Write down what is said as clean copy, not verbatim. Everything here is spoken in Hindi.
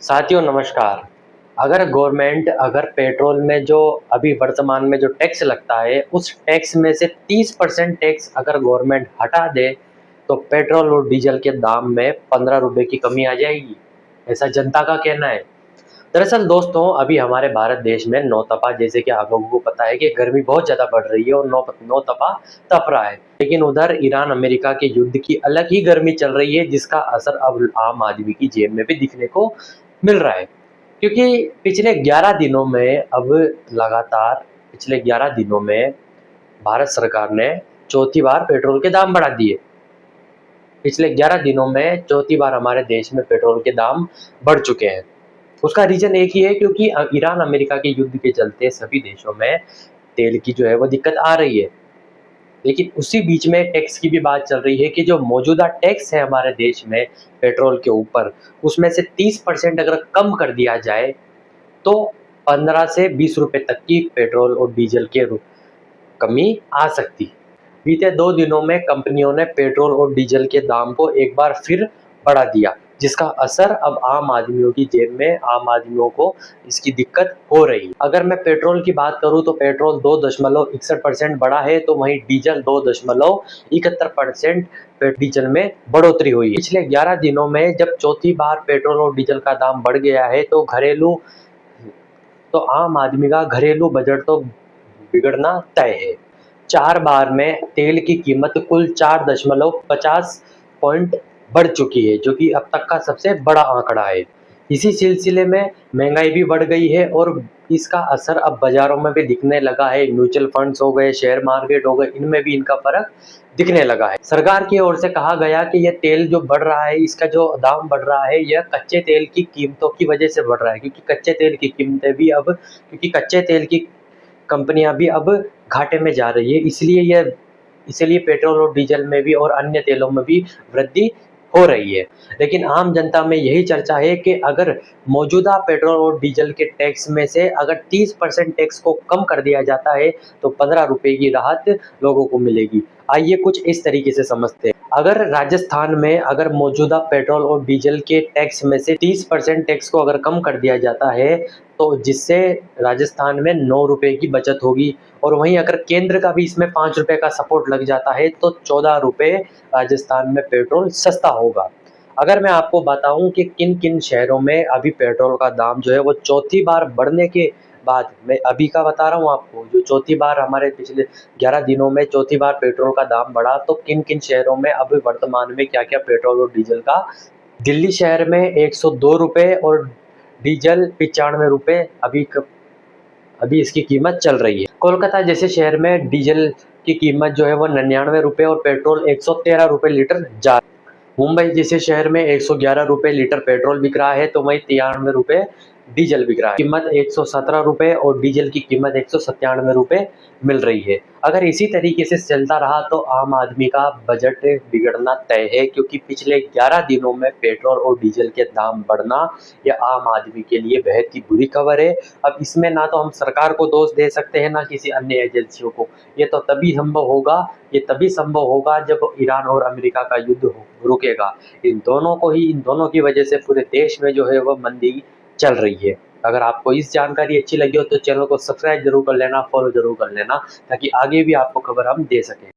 साथियों नमस्कार। अगर पेट्रोल में जो अभी वर्तमान में जो टैक्स लगता है, उस टैक्स में से 30% टैक्स अगर गवर्नमेंट हटा दे, तो पेट्रोल और डीजल के दाम में 15 रुपए की कमी आ जाएगी, ऐसा जनता का कहना है। दरअसल दोस्तों, अभी हमारे भारत देश में नौतपा, जैसे कि आप लोगों को पता है कि गर्मी बहुत ज़्यादा बढ़ रही है और नौतपा तप रहा है। लेकिन उधर ईरान अमेरिका के युद्ध की अलग ही गर्मी चल रही है, जिसका असर अब आम आदमी की जेब में भी दिखने को मिल रहा है। क्योंकि पिछले 11 दिनों में भारत सरकार ने चौथी बार पेट्रोल के दाम बढ़ा दिए। पिछले 11 दिनों में चौथी बार हमारे देश में पेट्रोल के दाम बढ़ चुके हैं। उसका रीज़न एक ही है, क्योंकि ईरान अमेरिका के युद्ध के चलते सभी देशों में तेल की जो है वो दिक्कत आ रही है। लेकिन उसी बीच में टैक्स की भी बात चल रही है कि जो मौजूदा टैक्स है हमारे देश में पेट्रोल के ऊपर, उसमें से 30% अगर कम कर दिया जाए, तो 15 से 20 रुपए तक की पेट्रोल और डीजल के कमी आ सकती है। बीते 2 दिनों में कंपनियों ने पेट्रोल और डीजल के दाम को एक बार फिर बढ़ा दिया, जिसका असर अब आम आदमियों की जेब में, आम आदमियों को इसकी दिक्कत हो रही है। अगर मैं पेट्रोल की बात करूं तो पेट्रोल 2.61% बढ़ा है, तो वहीं डीजल 2.71% डीजल में बढ़ोतरी हुई है। पिछले 11 दिनों में जब चौथी बार पेट्रोल और डीजल का दाम बढ़ गया है, तो आम आदमी का घरेलू बजट तो बिगड़ना तय है। 4 बार में तेल की कीमत कुल 4.50 पॉइंट बढ़ चुकी है, जो कि अब तक का सबसे बड़ा आंकड़ा है। इसी सिलसिले में महंगाई भी बढ़ गई है और इसका असर अब बाज़ारों में भी दिखने लगा है। म्यूचुअल फंड्स हो गए, शेयर मार्केट हो गए, इनमें भी इनका फ़र्क दिखने लगा है। सरकार की ओर से कहा गया कि यह तेल जो बढ़ रहा है, इसका जो दाम बढ़ रहा है, यह कच्चे तेल की कीमतों की वजह से बढ़ रहा है, क्योंकि कच्चे तेल की कंपनियां भी अब घाटे में जा रही है। इसलिए पेट्रोल और डीजल में भी और अन्य तेलों में भी वृद्धि हो रही है। लेकिन आम जनता में यही चर्चा है कि अगर मौजूदा पेट्रोल और डीजल के टैक्स में से अगर 30% टैक्स को कम कर दिया जाता है, तो 15 रुपए की राहत लोगों को मिलेगी। आइए कुछ इस तरीके से समझते हैं। अगर राजस्थान में अगर मौजूदा पेट्रोल और डीजल के टैक्स में से 30% टैक्स को अगर कम कर दिया जाता है, तो जिससे राजस्थान में 9 रुपए की बचत होगी। और वहीं अगर केंद्र का भी इसमें 5 रुपए का सपोर्ट लग जाता है, तो 14 रुपए राजस्थान में पेट्रोल सस्ता होगा। अगर मैं आपको बताऊं कि किन किन शहरों में अभी पेट्रोल का दाम जो है वो चौथी बार बढ़ने के बाद, मैं अभी का बता रहा हूं आपको, जो चौथी बार हमारे पिछले 11 दिनों में चौथी बार पेट्रोल का दाम बढ़ा, तो किन किन शहरों में अभी वर्तमान में क्या क्या पेट्रोल और डीजल का। दिल्ली शहर में 102 रुपए और डीजल 95 रुपए अभी इसकी कीमत चल रही है। कोलकाता जैसे शहर में डीजल की कीमत जो है वो 99 रुपए और पेट्रोल 113 रुपए लीटर जा। मुंबई जैसे शहर में 111 रुपए लीटर पेट्रोल बिक रहा है, तो वहीं 93 रुपए डीजल बिक रहा है। कीमत 117 रुपए और डीजल की कीमत 197 रुपए मिल रही है। अगर इसी तरीके से चलता रहा तो आम आदमी का बजट बिगड़ना तय है, क्योंकि पिछले 11 दिनों में पेट्रोल और डीजल के दाम बढ़ना यह आम आदमी के लिए बेहद ही बुरी खबर है। अब इसमें ना तो हम सरकार को दोष दे सकते हैं, ना किसी अन्य एजेंसियों को। ये तभी संभव होगा जब ईरान और अमेरिका का युद्ध रुकेगा। इन दोनों की वजह से पूरे देश में जो है वह मंदी चल रही है। अगर आपको इस जानकारी अच्छी लगी हो तो चैनल को सब्सक्राइब जरूर कर लेना, फॉलो जरूर कर लेना, ताकि आगे भी आपको खबर हम दे सकें।